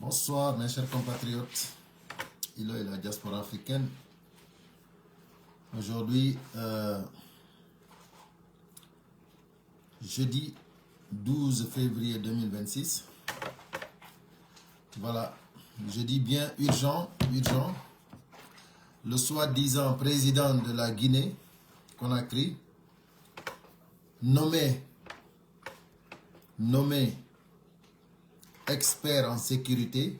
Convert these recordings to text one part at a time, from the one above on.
Bonsoir mes chers compatriotes, Ilo et la diaspora africaine. Aujourd'hui, jeudi 12 février 2026. Voilà, je dis bien urgent. Le soi-disant président de la Guinée, Conakry, nommé expert en sécurité,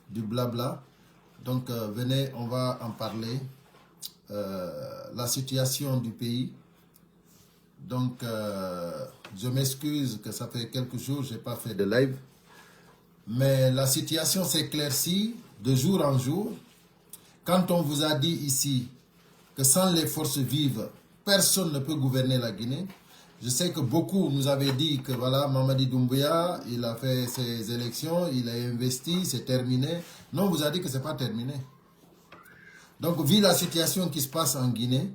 du blabla. Donc venez, on va en parler. La situation du pays. Donc je m'excuse que ça fait quelques jours je n'ai pas fait de live. Mais la situation s'éclaircit de jour en jour. Quand on vous a dit ici que sans les forces vives, personne ne peut gouverner la Guinée. Je sais que beaucoup nous avaient dit que voilà, Mamadi Doumbouya, il a fait ses élections, il a investi, c'est terminé. Non, on vous a dit que ce n'est pas terminé. Donc, vu la situation qui se passe en Guinée,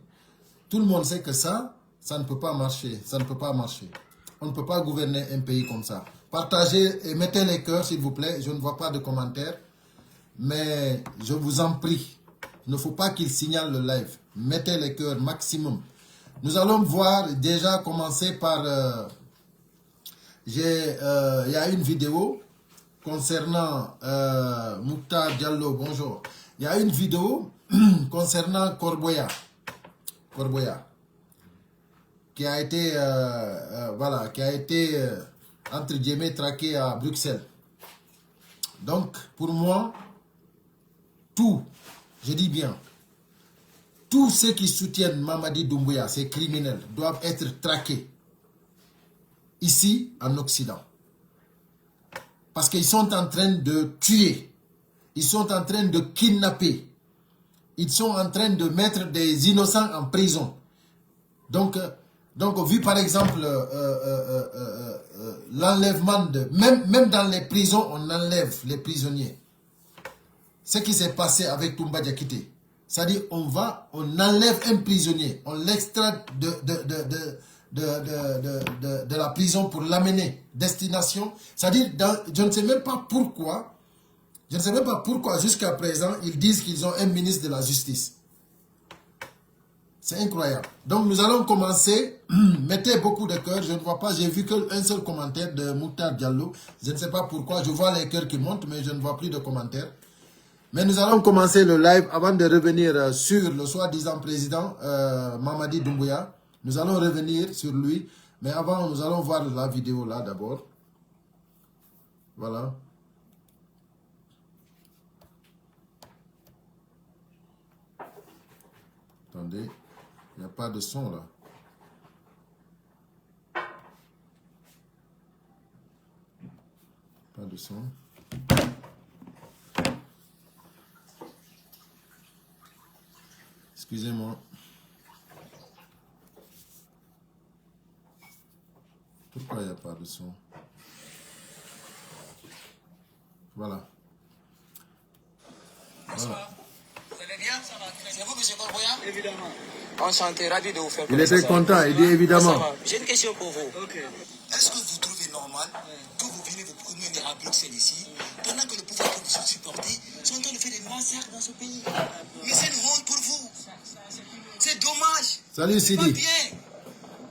tout le monde sait que ça ne peut pas marcher. Ça ne peut pas marcher. On ne peut pas gouverner un pays comme ça. Partagez et mettez les cœurs, s'il vous plaît. Je ne vois pas de commentaires. Mais je vous en prie, il ne faut pas qu'il signale le live. Mettez les cœurs maximum. Nous allons voir, déjà commencer par... il y a une vidéo concernant Mouktar Diallo, bonjour. Il y a une vidéo concernant Corboya, qui a été, voilà, qui a été, entre guillemets, traqué à Bruxelles. Donc, pour moi, je dis bien, tous ceux qui soutiennent Mamadi Doumbouya, ces criminels, doivent être traqués ici, en Occident. Parce qu'ils sont en train de tuer, ils sont en train de kidnapper, ils sont en train de mettre des innocents en prison. Donc vu par exemple l'enlèvement de... Même dans les prisons, on enlève les prisonniers. Ce qui s'est passé avec Toumba Diakité. C'est-à-dire, on enlève un prisonnier, on l'extrait de la prison pour l'amener destination. C'est-à-dire, je ne sais même pas pourquoi, jusqu'à présent, ils disent qu'ils ont un ministre de la Justice. C'est incroyable. Donc, nous allons commencer. Mettez beaucoup de cœurs. Je ne vois pas, j'ai vu qu'un seul commentaire de Mouktar Diallo. Je ne sais pas pourquoi. Je vois les cœurs qui montent, mais je ne vois plus de commentaires. Mais nous allons commencer le live avant de revenir sur le soi-disant président Mamadi Doumbouya. Nous allons revenir sur lui. Mais avant, nous allons voir la vidéo là d'abord. Voilà. Attendez, il n'y a pas de son là. Pas de son. Excusez-moi. Pourquoi il n'y a pas de son? Voilà. Bonsoir. Vous allez bien? Ça va. C'est vous, M. Corboya? Évidemment. Enchanté, ravi de vous faire Il était content, il dit évidemment. J'ai une question pour vous. Ok. Est-ce que vous trouvez normal que vous venez vous promener à Bruxelles ici, pendant que le pouvoir que vous supportez sont en train de faire des massacres dans ce pays? Mais c'est une honte pour vous. C'est dommage. Salut C'est pas Sidi. bien.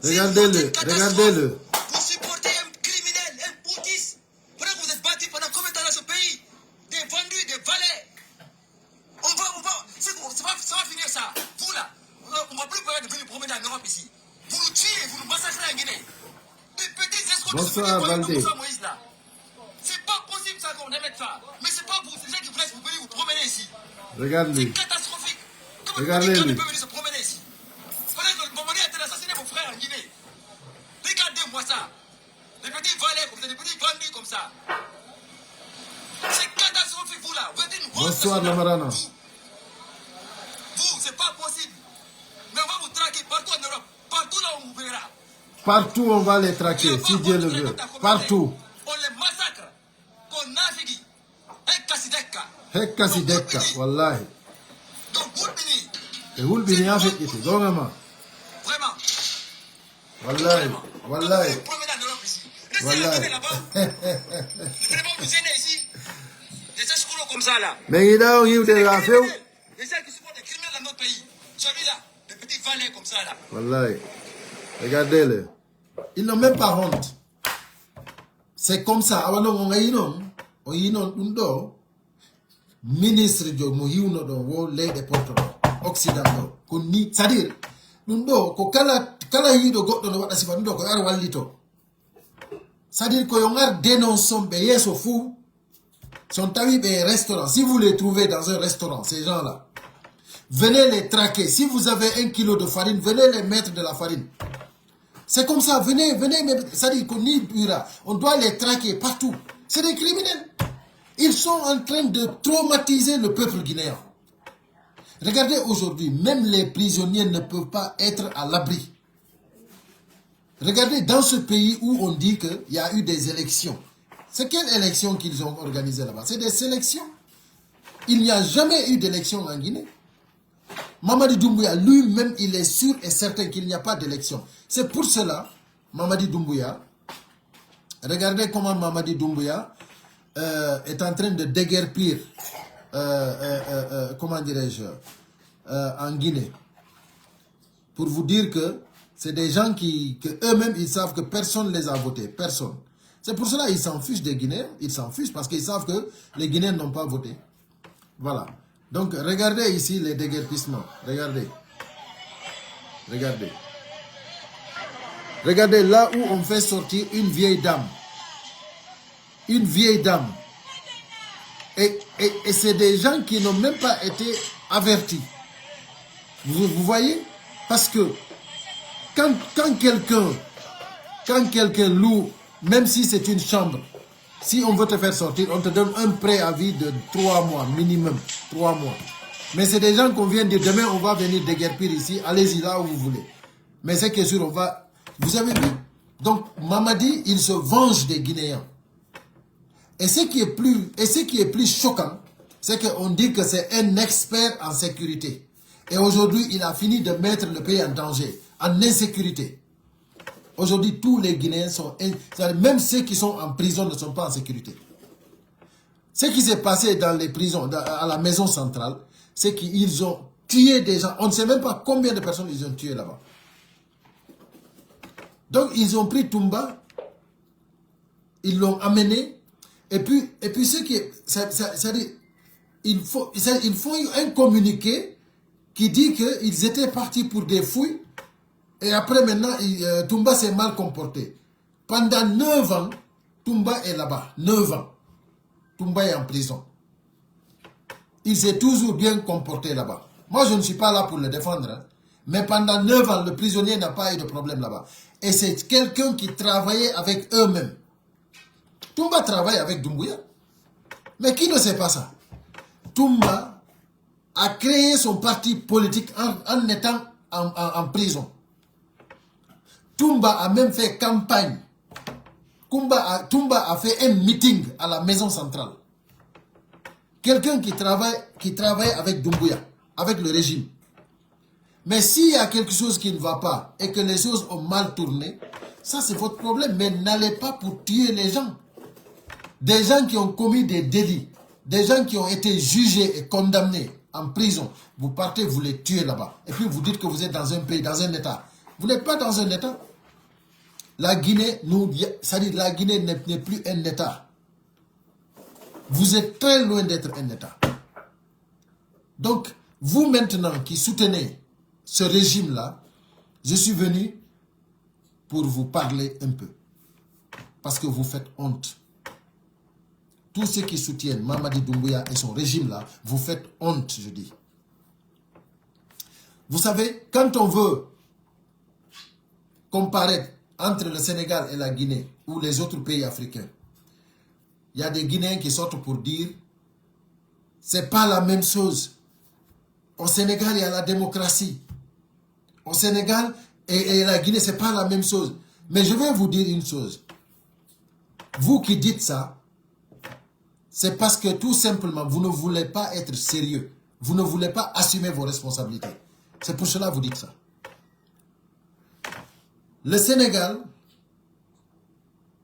Regardez-le, regardez-le. Vous supportez un criminel, un boutiste. Pendant que vous êtes battu pendant combien de temps dans ce pays? Des vendus, des valets. Ça va finir ça. Vous là, on ne va plus permettre de venir promener en Europe ici. Vous nous tuez, vous nous massacrez en Guinée. Des petits escrocs de ce pays comme Moïse là. C'est pas possible ça qu'on émette ça. Mais c'est pas vous, c'est les gens qui vous venir vous promener ici. Regarde-lui. C'est catastrophique. Regardez-lui. Quelqu'un peut venir se promener ici. Pendant que Mamadi a été assassiné mon frère en Guinée. Regardez-moi ça. Des petits valets comme ça, des petits vendus comme ça. C'est catastrophique vous là. Vous êtes une grosse Bonsoir personne, Lamarana. Vous, c'est pas possible. Mais on va vous traquer partout en Europe. Partout là où on vous verra. Partout on va les traquer, si Dieu le veut. Partout. On les massacre. On navigué. Hekka Sideka, wallahi. Donc, Boulbini. Et Hulbini a fait ici, vraiment. Vraiment. Wallahi, wallahi. Vous promenez en Europe ici. Wallahi. Laissez-la là-bas. Vous ne pas vous gêner ici. ça là. Mais il a eu des affaires. Les gens qui supportent les criminels dans notre pays. Tu as vu là, des petits valets comme ça là. Wallahi. Regardez-le. Ils n'ont même pas honte. C'est comme ça. Ministre de Mohiuno do wo lay de porto occidentaux. C'est-à-dire, ko kala yido goddo no wada sifa ko ar wallito. C'est-à-dire que yon dénonçons yeso fou. Sont tawi des restaurants. Si vous les trouvez dans un restaurant, ces gens-là, venez les traquer. Si vous avez 1 kilo de farine, venez les mettre de la farine. C'est comme ça, venez, c'est-à-dire qu'on on doit les traquer partout. C'est des criminels. Ils sont en train de traumatiser le peuple guinéen. Regardez aujourd'hui, même les prisonniers ne peuvent pas être à l'abri. Regardez dans ce pays où on dit qu'il y a eu des élections. C'est quelle élection qu'ils ont organisée là-bas? C'est des sélections. Il n'y a jamais eu d'élection en Guinée. Mamadi Doumbouya, lui-même, il est sûr et certain qu'il n'y a pas d'élection. C'est pour cela, Mamadi Doumbouya, regardez comment Mamadi Doumbouya est en train de déguerpir, comment dirais-je, en Guinée. Pour vous dire que c'est des gens que eux-mêmes, ils savent que personne ne les a votés. Personne. C'est pour cela qu'ils s'en fichent des Guinéens. Ils s'en fichent parce qu'ils savent que les Guinéens n'ont pas voté. Voilà. Donc, regardez ici les déguerpissements. Regardez. Regardez. Regardez là où on fait sortir une vieille dame. Une vieille dame. Et c'est des gens qui n'ont même pas été avertis. Vous voyez? Parce que quand quelqu'un loue, même si c'est une chambre, si on veut te faire sortir, on te donne un préavis de 3 mois, minimum 3 mois. Mais c'est des gens qu'on vient dire, demain on va venir déguerpir ici, allez-y là où vous voulez. Mais c'est que sûr, on va... Vous avez vu? Donc Mamadi, il se venge des Guinéens. Et ce qui est plus choquant, c'est qu'on dit que c'est un expert en sécurité. Et aujourd'hui, il a fini de mettre le pays en danger, en insécurité. Aujourd'hui, tous les Guinéens sont... Même ceux qui sont en prison ne sont pas en sécurité. Ce qui s'est passé dans les prisons, à la maison centrale, c'est qu'ils ont tué des gens. On ne sait même pas combien de personnes ils ont tué là-bas. Donc, ils ont pris Toumba, ils l'ont amené, et puis ce qui est... C'est-à-dire, ils font un communiqué qui dit qu'ils étaient partis pour des fouilles. Et après, maintenant, Toumba s'est mal comporté. Pendant 9 ans, Toumba est là-bas. 9 ans. Toumba est en prison. Il s'est toujours bien comporté là-bas. Moi, je ne suis pas là pour le défendre. Hein. Mais pendant 9 ans, le prisonnier n'a pas eu de problème là-bas. Et c'est quelqu'un qui travaillait avec eux-mêmes. Toumba travaille avec Doumbouya. Mais qui ne sait pas ça? Toumba a créé son parti politique en étant en prison. Toumba a même fait campagne. Toumba a fait un meeting à la maison centrale. Quelqu'un qui travaille avec Doumbouya, avec le régime. Mais s'il y a quelque chose qui ne va pas et que les choses ont mal tourné, ça c'est votre problème. Mais n'allez pas pour tuer les gens. Des gens qui ont commis des délits, des gens qui ont été jugés et condamnés en prison, vous partez, vous les tuez là-bas. Et puis vous dites que vous êtes dans un pays, dans un État. Vous n'êtes pas dans un État. La Guinée, c'est-à-dire la Guinée n'est plus un État. Vous êtes très loin d'être un État. Donc, vous maintenant qui soutenez ce régime-là, je suis venu pour vous parler un peu. Parce que vous faites honte. Tous ceux qui soutiennent Mamadi Doumbouya et son régime-là, vous faites honte, je dis. Vous savez, quand on veut comparer entre le Sénégal et la Guinée ou les autres pays africains, il y a des Guinéens qui sortent pour dire c'est pas la même chose. Au Sénégal, il y a la démocratie. Au Sénégal et la Guinée, c'est pas la même chose. Mais je vais vous dire une chose. Vous qui dites ça, c'est parce que tout simplement, vous ne voulez pas être sérieux. Vous ne voulez pas assumer vos responsabilités. C'est pour cela que vous dites ça. Le Sénégal,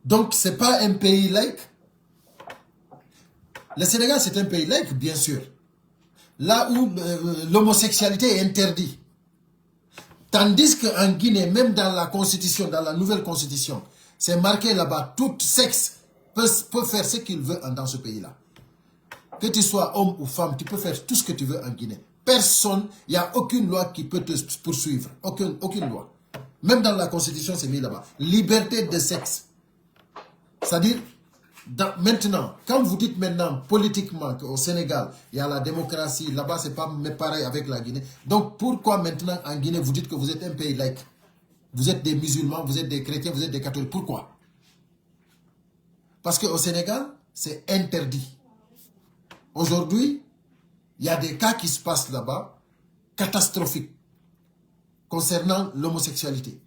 donc, ce n'est pas un pays laïque. Le Sénégal, c'est un pays laïque, bien sûr. Là où l'homosexualité est interdite. Tandis qu'en Guinée, même dans la constitution, dans la nouvelle constitution, c'est marqué là-bas, tout sexe peut faire ce qu'il veut dans ce pays-là. Que tu sois homme ou femme, tu peux faire tout ce que tu veux en Guinée. Personne, il n'y a aucune loi qui peut te poursuivre. Aucune loi. Même dans la constitution, c'est mis là-bas. Liberté de sexe. C'est-à-dire, maintenant, quand vous dites maintenant politiquement qu'au Sénégal, il y a la démocratie, là-bas, c'est pas pareil avec la Guinée. Donc, pourquoi maintenant en Guinée, vous dites que vous êtes un pays laïque? Vous êtes des musulmans, vous êtes des chrétiens, vous êtes des catholiques. Pourquoi? Parce qu'au Sénégal, c'est interdit. Aujourd'hui, il y a des cas qui se passent là-bas, catastrophiques, concernant l'homosexualité.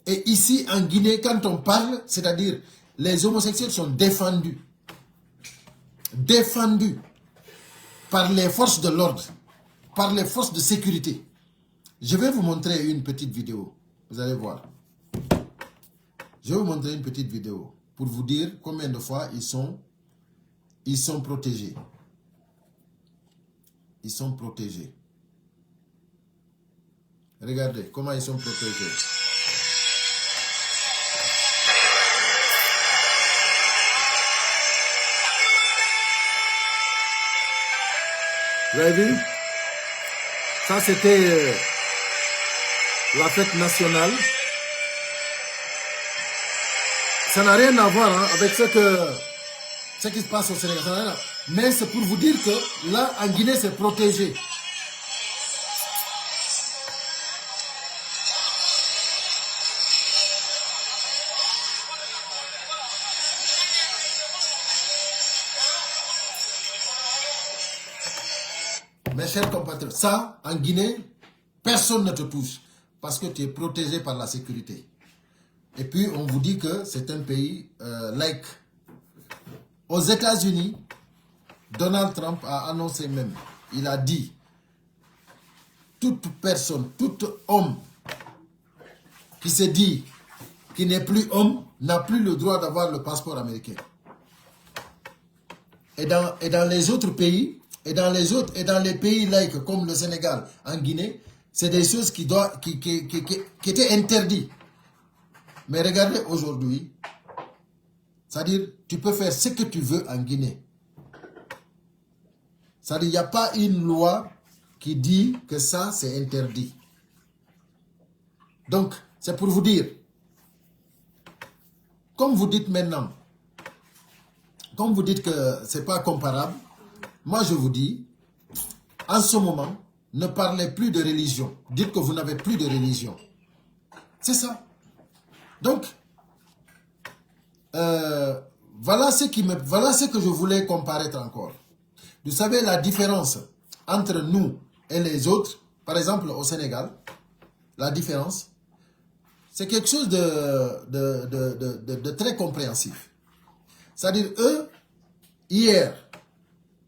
Et ici, en Guinée, quand on parle, c'est-à-dire, les homosexuels sont défendus. Défendus par les forces de l'ordre, par les forces de sécurité. Je vais vous montrer une petite vidéo. Vous allez voir. Je vais vous montrer une petite vidéo pour vous dire combien de fois ils sont protégés. Ils sont protégés. Regardez comment ils sont protégés. Vous avez vu? Ça, c'était la fête nationale. Ça n'a rien à voir avec ce qui se passe au Sénégal. Mais c'est pour vous dire que là, en Guinée, c'est protégé. Mes chers compatriotes, ça, en Guinée, personne ne te touche parce que tu es protégé par la sécurité. Et puis, on vous dit que c'est un pays laïque. Aux États-Unis, Donald Trump a annoncé même, il a dit, toute personne, tout homme qui se dit qu'il n'est plus homme, n'a plus le droit d'avoir le passeport américain. Et dans les autres pays, et dans les pays laïcs comme le Sénégal, en Guinée, c'est des choses qui étaient interdites. Mais regardez aujourd'hui, c'est-à-dire, tu peux faire ce que tu veux en Guinée. C'est-à-dire, il n'y a pas une loi qui dit que ça, c'est interdit. Donc, c'est pour vous dire, comme vous dites maintenant, comme vous dites que ce n'est pas comparable, moi je vous dis, en ce moment, ne parlez plus de religion. Dites que vous n'avez plus de religion. C'est ça. Donc, voilà ce que je voulais comparaître encore. Vous savez la différence entre nous et les autres, par exemple au Sénégal, la différence, c'est quelque chose de très compréhensif. C'est-à-dire, eux, hier,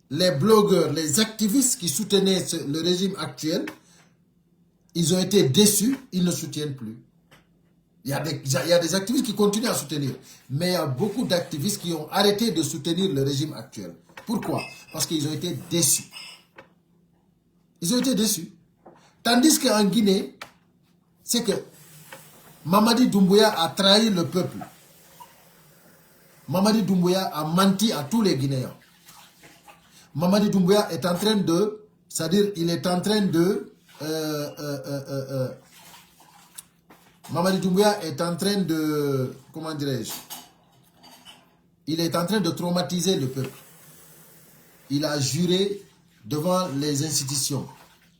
les blogueurs, les activistes qui soutenaient le régime actuel, ils ont été déçus, ils ne soutiennent plus. Il y a des activistes qui continuent à soutenir, mais il y a beaucoup d'activistes qui ont arrêté de soutenir le régime actuel. Pourquoi? Parce qu'ils ont été déçus. Ils ont été déçus. Tandis qu'en Guinée, c'est que Mamadi Doumbouya a trahi le peuple. Mamadi Doumbouya a menti à tous les Guinéens. Mamadi Doumbouya est en train de, c'est-à-dire il est en train de, Mamadi Doumbouya est en train de, comment dirais-je, il est en train de traumatiser le peuple. Il a juré devant les institutions,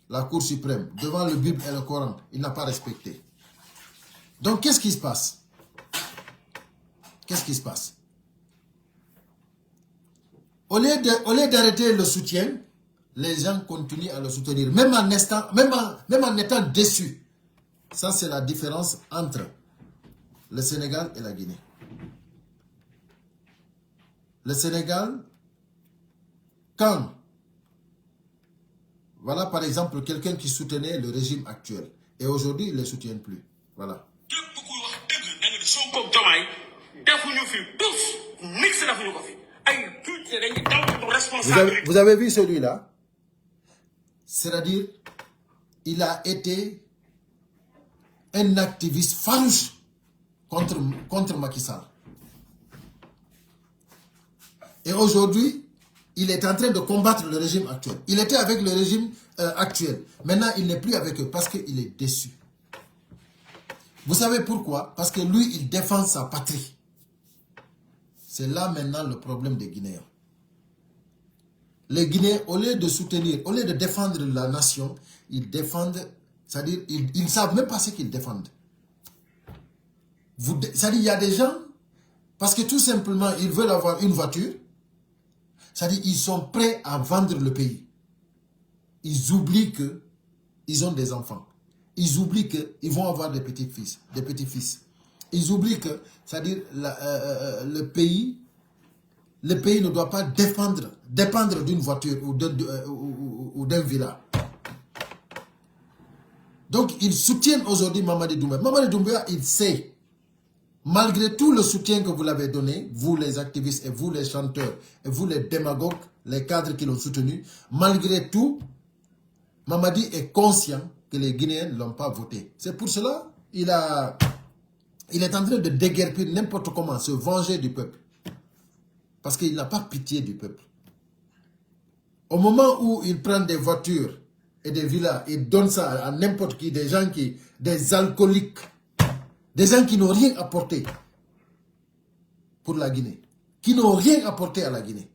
la Cour suprême, devant le Bible et le Coran. Il n'a pas respecté. Donc qu'est-ce qui se passe? Qu'est-ce qui se passe? Au lieu d'arrêter le soutien, les gens continuent à le soutenir, même en étant déçus. Ça, c'est la différence entre le Sénégal et la Guinée. Le Sénégal, quand, voilà par exemple quelqu'un qui soutenait le régime actuel, et aujourd'hui, il ne le soutient plus. Voilà. Vous avez vu celui-là? C'est-à-dire, il a été un activiste farouche contre Macky Sall. Et aujourd'hui, il est en train de combattre le régime actuel. Il était avec le régime actuel. Maintenant, il n'est plus avec eux parce qu'il est déçu. Vous savez pourquoi? Parce que lui, il défend sa patrie. C'est là maintenant le problème des Guinéens. Les Guinéens, au lieu de soutenir, au lieu de défendre la nation, ils défendent, c'est-à-dire, ils ne savent même pas ce qu'ils défendent. C'est-à-dire, il y a des gens, parce que tout simplement, ils veulent avoir une voiture, c'est-à-dire, ils sont prêts à vendre le pays. Ils oublient qu'ils ont des enfants. Ils oublient qu'ils vont avoir des petits-fils, des petits-fils. Ils oublient que, c'est-à-dire, le pays ne doit pas dépendre d'une voiture ou d'un villa. Donc, ils soutiennent aujourd'hui Mamadi Doumbouya. Mamadi Doumbouya, il sait, malgré tout le soutien que vous l'avez donné, vous les activistes et vous les chanteurs, et vous les démagogues, les cadres qui l'ont soutenu, malgré tout, Mamadi est conscient que les Guinéens ne l'ont pas voté. C'est pour cela il est en train de déguerpir n'importe comment, se venger du peuple. Parce qu'il n'a pas pitié du peuple. Au moment où il prend des voitures et des villas, il donne ça à n'importe qui, des gens des alcooliques, des gens qui n'ont rien apporté pour la Guinée, qui n'ont rien apporté à la Guinée.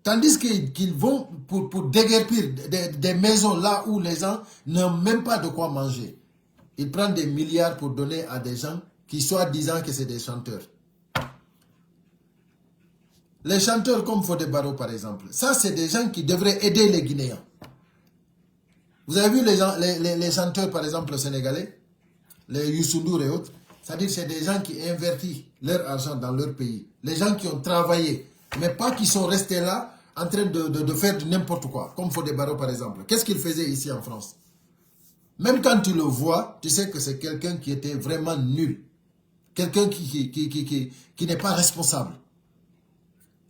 Tandis qu'ils vont pour déguerpir des maisons là où les gens n'ont même pas de quoi manger. Ils prennent des milliards pour donner à des gens qui soi-disant que c'est des chanteurs. Les chanteurs comme Fodé Barro par exemple, ça c'est des gens qui devraient aider les Guinéens. Vous avez vu les chanteurs par exemple sénégalais, les Youssou Ndour et autres, c'est-à-dire c'est des gens qui investissent leur argent dans leur pays. Les gens qui ont travaillé, mais pas qui sont restés là en train de faire n'importe quoi, comme Fodé Barro par exemple. Qu'est-ce qu'il faisait ici en France? Même quand tu le vois, tu sais que c'est quelqu'un qui était vraiment nul. Quelqu'un qui n'est pas responsable.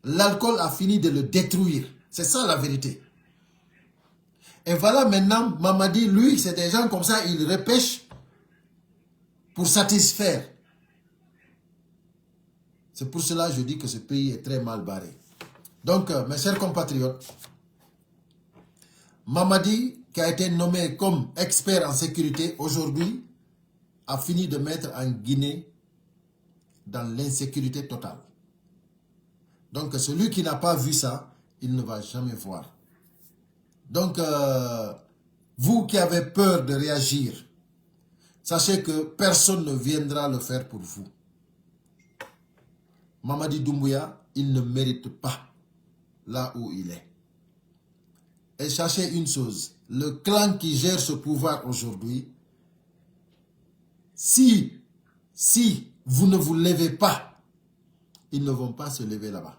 L'alcool a fini de le détruire. C'est ça la vérité. Et voilà maintenant, Mamadi, lui, c'est des gens comme ça, ils repêchent pour satisfaire. C'est pour cela que je dis que ce pays est très mal barré. Donc, mes chers compatriotes, Mamadi, qui a été nommé comme expert en sécurité, aujourd'hui, a fini de mettre en Guinée dans l'insécurité totale. Donc, celui qui n'a pas vu ça, il ne va jamais voir. Donc, vous qui avez peur de réagir, sachez que personne ne viendra le faire pour vous. Mamadi Doumbouya, il ne mérite pas là où il est. Et sachez une chose, le clan qui gère ce pouvoir aujourd'hui, si vous ne vous levez pas, ils ne vont pas se lever là-bas.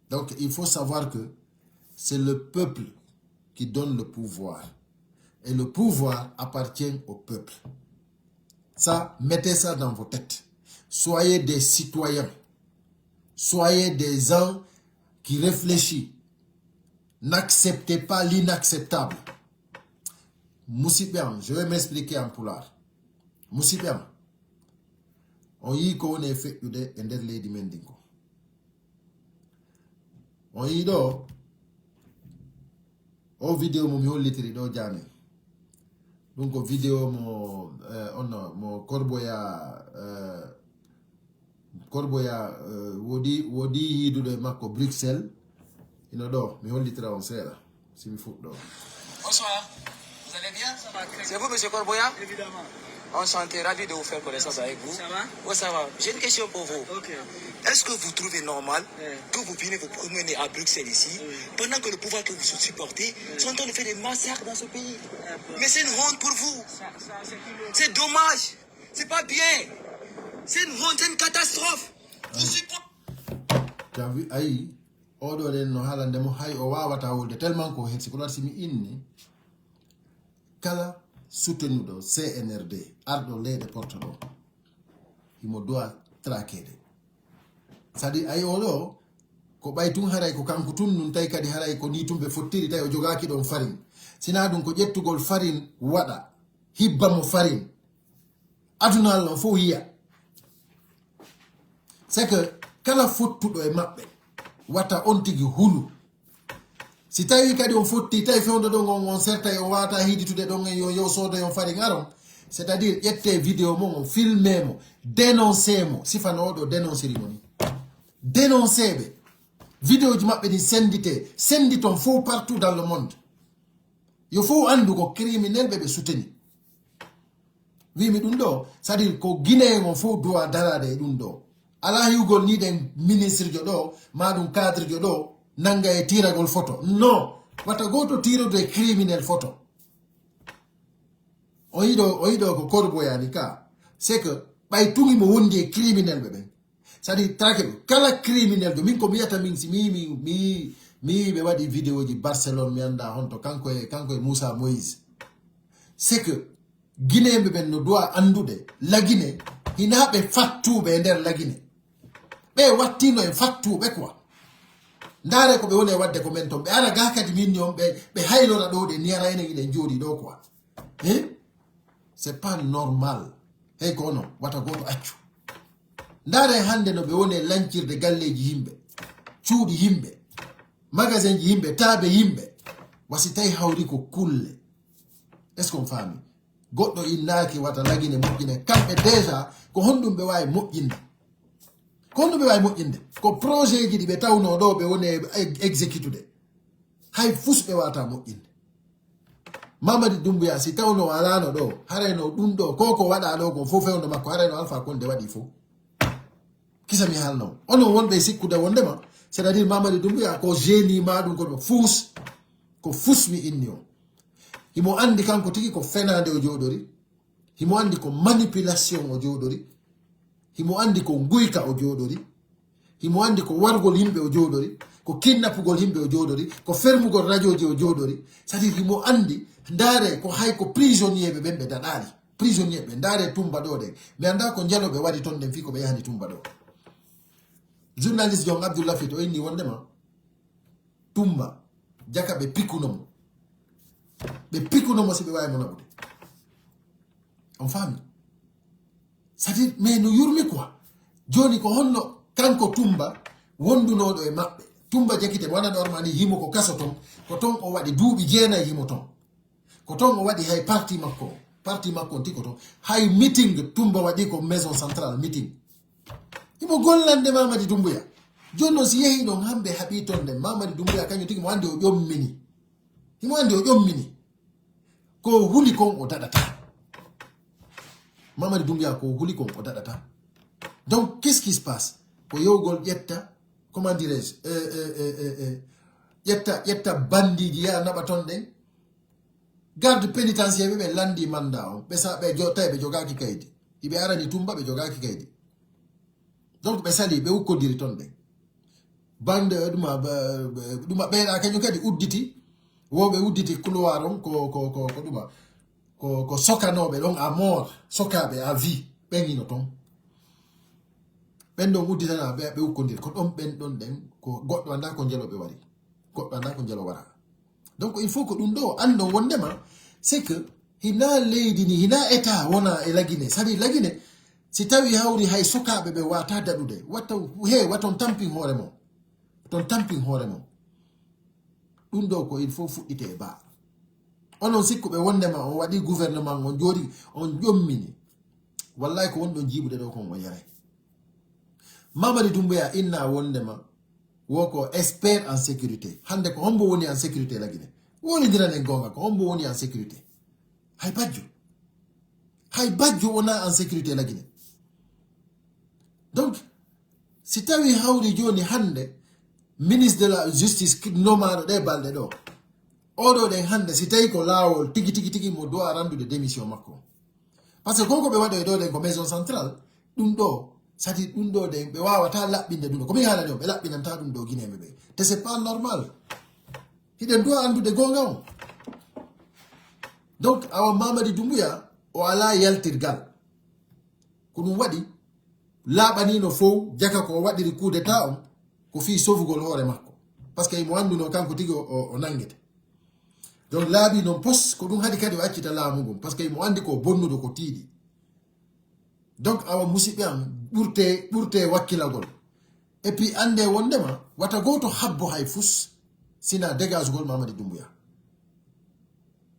Donc, il faut savoir que c'est le peuple qui donne le pouvoir. Et le pouvoir appartient au peuple. Ça, mettez ça dans vos têtes. Soyez des citoyens. Soyez des gens qui réfléchissent. N'acceptez pas l'inacceptable. Moussipiam, je vais m'expliquer en poulard. Moussipiam, on y connaît fait de ender lady mendingo. On y do o vidéo mo mi hollitiri do jami. Donc vidéo mo Corboya wodi hidude makko Bruxelles ino do mi hollitira on sera si mi fuddo. Bonsoir. Vous allez bien? Ça va très bien. C'est vous, monsieur Corboya? Évidemment. Enchanté, ravi de vous faire connaissance avec vous. Ça va? Oui, ça va. J'ai une question pour vous. Ok. Est-ce que vous trouvez normal que vous venez vous promener à Bruxelles ici, pendant que le pouvoir que vous supportez sont en train de faire des massacres dans ce pays? Mais c'est une honte pour vous. C'est dommage. C'est pas bien. C'est une honte, c'est une catastrophe. Vous supportez. Aïe, odo den no halande mo hay o wawata wolde tellement ko hen siko simi inni kala soutenudo CNRD ardo leyde porto do imo doit traquer sadi ay oɗo ko ɓay tun haray ko kanko tun nun tawi kadi haray ko ni tun ɓe fottiri tawi o jogaki ɗon farine sina ɗum ko ƴettugol farine waɗa hibba mo farine adunal non fof yiya c'est que kala fottuɗo e maɓɓe wata on tigi hulu si tawi kadi on fotti tawi fewdo ɗon on serta o wata hiditude ɗon en yo sooda yon farine aron c'est à dire ƴette vidéo mo on filme mo dénoncé mo sifano oɗo dénonceri mo ni dénoncé ɓe vidéo ji maɓɓe ni senditon fof partout dans le monde yo fof andu ko criminel ɓe souteni wimi ɗum ɗo c'est à dire ko guinéen on fof doit darade e ɗum ɗo ala hiwgol ni ɗen ministre jo ɗo ma ɗum cadre jo ɗo nanga e tiragol photo non wata goto tirode e criminel photo o yiɗo ko korboyani ka c'est que ɓay tugi mo wondi e criminel ɓe ɓen c'est à dire trake ɓe kala criminel jo min ko miyata min si mi ɓe waɗi vidéo ji Barcelone mi anda honto kanko e Moussa Moïse c'est que guinéɓe ɓen no doit andude lagine hina ɓe fattuɓe e nder lagine ɓe wattino e fattuɓe quoi ndare ko ɓe woni e wadde ko men ton ɓe ara ga kadi min on ɓe haylora ɗo ɗe niyara enen iɗen jooɗi ɗo quoi c'est pas normal hey ko ono wata goto accu ndare hande no ɓe woni e lancirde galleji yimɓe cuuɗi yimɓe magasin ji yimɓe taabe yimɓe wasi tawi hawri ko kulle est ce qu'on faami goɗɗo innaki wata lagine moƴƴine kamɓe déjà ko honɗum ɓe wawi moƴƴinde ko projet ji ɗi ɓe tawno ɗo ɓe woni exécutude hay fus ɓe wata moƴƴinde Mamadi Doumbouya si tawno alano ɗo harayno ɗum ɗo ko waɗa ɗo ko fof fewno makko harayno Alpha Condé waɗi fof kisami halno onon wonɓe sikkude wondema c'est à dire Mamadi Doumbouya ko génie ma ɗum ko ɗo ko fus mi inni o himo andi kanko tigi ko fenade o jooɗori himo andi ko manipulation o jooɗori himo andi ko guyka o jooɗori himo andi ko wargol yimɓe o jooɗori ko kidnappugol yimɓe o jooɗori ko fermugol radio ji o jooɗori c'est à dire himo andi ndaare ko hay ko prisonnier ɓe ɓen ɓe daɗali prisonnier ɓe ndaare Tumba ɗo ɗen mi anda ko jaloɓe waɗi ton ɗen fi ko ɓe yahani Tumba ɗo journaliste jon Abdoullah Fit o inni wondema Tumba jaka ɓe pikkunomo si ɓe wawi mo naɓude on faami c'est-à-dire mais no yurmi quoi joni ko honno kanko Tumba wondunoɗo e maɓɓe Tumba jakite mo wanano ormani himo ko kaso ton ko ton o waɗi duuɓi 9 himo ton ko ton o waɗi hay parti makko on tiko ton hay meeting Tumba waɗi ko maison centrale meeting himo gollande Mamadi Doumbouya joni noon si yehi ɗon hamɓe haɓi ton nden Mamadi Doumbouya kañum tigi mo andi o ƴommini ko huli kon o daɗata Mamadi Doumbouya ko huli kon o daɗata donc qu'est-ce qui se passe ko yewgol ƴetta comment dirais-je ƴetta bandiji ya naɓa ton ɗen garde pénitentiaire ɓe landi manda on ɓe tawi ɓe jogaki kaydi iɓe arani Tumba ɓe jogaki kaydi donc ɓe sali ɓe ukkodiri ton ɗen bande ɗuma ɓeyɗa kañum kadi udditi woɓe udditi couloir on ko ɗuma ko sokanoɓe ɗon à mort sokaɓe à vie ɓeŋino ton ɓen ɗon udditana ɓe ukkodiri ko ɗon ɓen ɗon ɗen ko goɗɗo anda ko jeloɓe wari goɗɗo anda ko jelo wara donc il faut que ɗum ɗo andon wondema c'est que hina leydi ni hina état wona e lagine c'est-à-dire lagine si tawi hawri hay sokaɓe ɓe wata daɗude waton tampin hoore mum ɗum ɗo ko il faut fuɗɗite e baa onon sikkuɓe wondema on waɗi gouvernement on jooɗi on ƴommini wallahi ko wonɗon jiiɓude ɗo kon o yaray Mamadi Doumbouya inna wondema woko expert en sécurité hande ko hombo woni en sécurité lagine wolidiranen gonga ko hombo woni en sécurité hay bajjo wona en sécurité lagine donc si tawi hawri joni hande ministre de la justice nomaɗo ɗe balɗe ɗo oɗo ɗen hande si tawi ko lawol tigi mo dowa randude démission makko par ce que koko ɓe waɗo ɗo ɗen ko maison centrale ɗum ɗo sadi ɗum ɗo ɗen ɓe wawata laɓɓinde ɗum ɗo komi haalani on ɓe laɓɓinanta ɗum ɗo guinéɓe ɓe te c'est pas normal hiɗen dowa andude gonga on donc awa Mamadi Doumbouya o ala yaltirgal ko ɗum waɗi laaɓanino fof jaka ko waɗiri coup d'état on ko fi sofugol hoore makko par ce que imo annduno kanko tigi o nangete donc laaɓi noon pos ko ɗum haɗi kadi o accita laamu ngon par ce que imo anndi ko bonnuɗo ko tiiɗi donc awa musidɓe am ɓurte wakkilagol et puis ande wondema wata goto habbo hay fus sina dégagegol Mamadi Doumbouya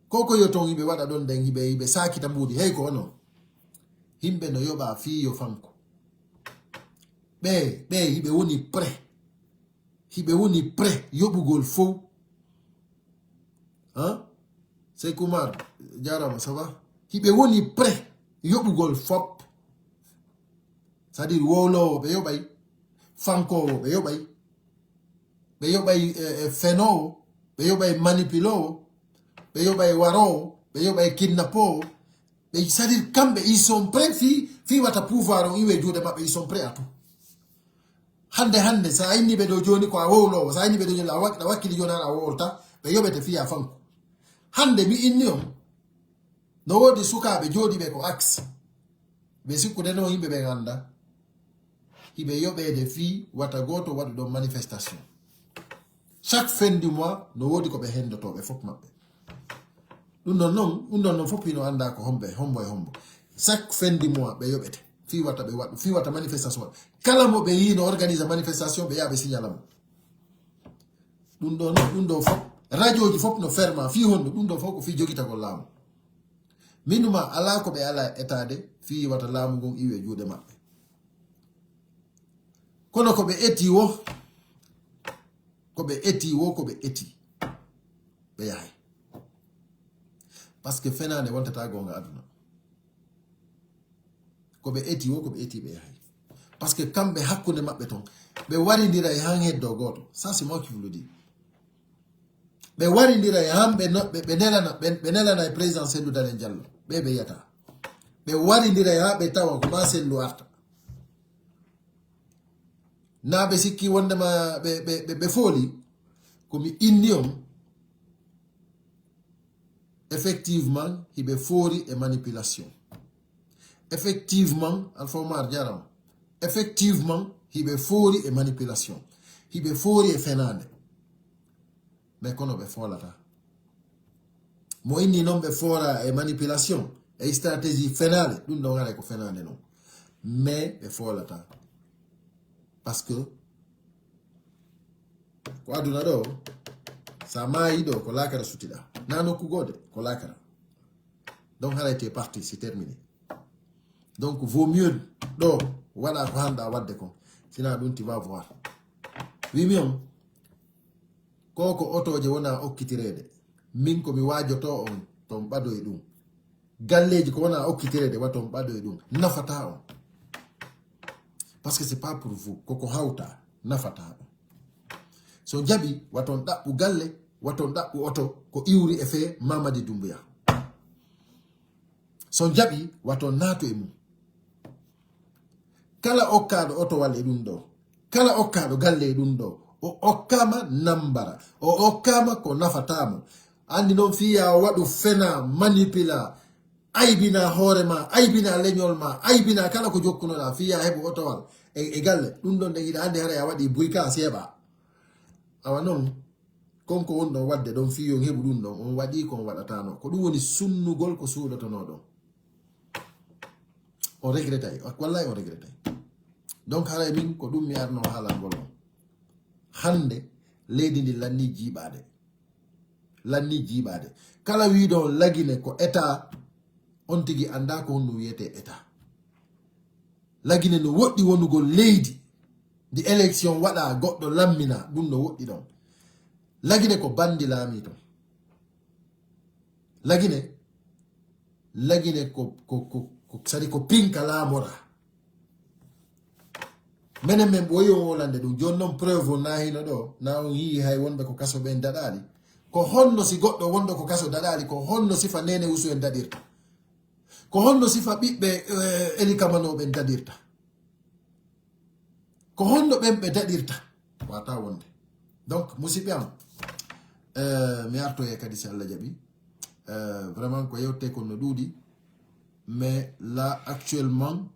koko yo ton yimɓe waɗa ɗon nden yimɓe sakita mbuudi hey ko non yimɓe no yoɓa fiyo fanko ɓe yiɓe woni prêt hiɓe woni prêt yoɓugol fof hein c'est Koumar jarama ça va hiɓe woni prêt yoɓugol fop c'est à dire wowlowo ɓe yoɓay fankowo ɓe yoɓay fenowo ɓe yoɓay manipulowo ɓe yoɓay warowo ɓe yoɓay kidnappowo ɓe c'est à dire kamɓe ils sont prêts fi wata pouvoir on iwe juuɗe maɓɓe ils sont prêts à tout hande sa inni ɓe ɗo joni ko a wowlowo sa inni ɓe ɗo joni a wakkili joni a wowlta ɓe yoɓete fiya fanko hande mi inni on no wodi sukaɓe jooɗiɓe ko axe ɓe sikkude no yimɓe ɓe ganda hiɓe yoɓede fi wata goto waɗu ɗon manifestation chaque fin du mois no wodi ko ɓe hendotoɓe fof maɓɓe ɗum ɗon noon fof hino anda ko hombo e hombo chaque fin du mois ɓe yoɓete fi wata manifestation kala mo ɓe yi no organise manifestation ɓe yaha ɓe signala mo ɗum ɗo fof radio ji fof no ferma fi honno ɗum ɗo fof ko fi jogitagol laamu minuma ala ko ɓe ala etade fi wata laamu ngon iwe juuɗe maɓɓe kono ko ɓe eti wo ko ɓe eti ɓe yahay par ce que fenade wontata gonga aduna ko ɓe eti wo ko ɓe eti ɓe yahay par ce que kamɓe hakkude maɓɓe ton ɓe warindiray han heddo goto ça c'est moi qui vous le dis ɓe warindiray han ɓe nelana e président Cellou Dalein Diallo ɓe yiyata ɓe warindiray ha ɓe tawa ko ma Cellou arta na ɓe sikki wondema ɓe fooli komi inni on effectivement hiɓe foori e manipulation effectivement Alpha Omar jaram effectivement hiɓe foori e manipulation hiɓe foori e fenade mais kono ɓe foolata mo inni noon ɓe foora e manipulation e stratégie fenade ɗum ɗon ara ko fenade noon mais ɓe foolata par ce que ko aduna ɗo sa maayi ɗo ko lakara sutiɗa na nokkugode ko lakara donc haray te parti c'est terminé donc vaut mieux ɗo waɗa ko hanɗa wadde kon sina ɗum ti va voir wimi on koko otoje wona okkitirede min komi wajoto on ton ɓadoye ɗum galleji ko wona okkitirede waton ɓadoye ɗum nafata on parce que c'est pas pour vous koko hawta nafata on so jaɓi waton ɗaɓɓu galle waton ɗaɓɓu oto ko iwri e fe Mamadi Doumbouya so jaɓi waton nato e mum kala okkaɗo otowal e ɗum ɗo kala okkaɗo galle e ɗum ɗo o okkama nambara o okkama ko nafatamo andi noon fiya waɗu fena manipula aybina hoorema aybina leñol ma aybina kala ko jokkunoɗa fiya heɓu otowal e galle ɗum ɗon ɗen iɗa andi haray a waɗi buyka seeɓa awa noon konko woni ɗon wadde ɗon fiyon heɓu ɗum ɗon on waɗi kon waɗatano ko ɗum woni sunnugol ko suuɗotono ɗon on regretay wallahi on regretay donc haray min ko ɗum mi arno haalal ngol on hande leydi ndi lanni jiiɓade kala wiɗo lagine ko état on tigi anda ko honno wiyete état lagine no woɗɗi wonugol leydi ndi élection waɗa goɗɗo lammina ɗum no woɗɗi ɗon lagine ko bandi laami ton lagine ko sadi ko pinka laamora menen men ɓoyi on wolande ɗum joni noon preuve on nahino ɗo na on yii hay wonɓe ko kaso ɓen daɗali ko honno si goɗɗo wonɗo ko kaso daɗali ko honno sifa nene usu en daɗirta ko honno sifa ɓiɓɓe Eli Kamanoɓen daɗirta ko honno ɓen ɓe daɗirta wata wonde donc musidɓe am mi artoye kadi si Allah jaɓi vraiment ko yewte kon no ɗuuɗi mais là actuellement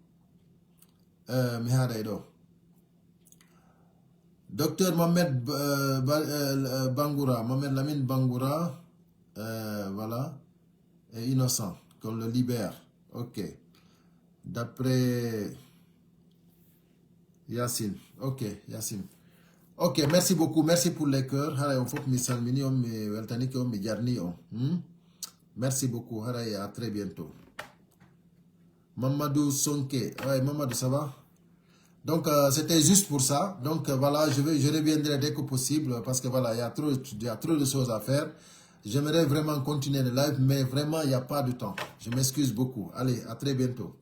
Docteur Mohamed Bangoura, Mohamed Lamine Bangoura, voilà, est innocent, qu'on le libère. Ok. D'après Yassine. Ok, Yassine. Ok, merci beaucoup. Merci pour les cœurs. Merci beaucoup. À très bientôt. Mamadou Sonke. Ouais, Mamadou, ça va? Donc, c'était juste pour ça. Donc, voilà, je reviendrai dès que possible parce que voilà, il y a trop de choses à faire. J'aimerais vraiment continuer le live, mais vraiment, il n'y a pas de temps. Je m'excuse beaucoup. Allez, à très bientôt.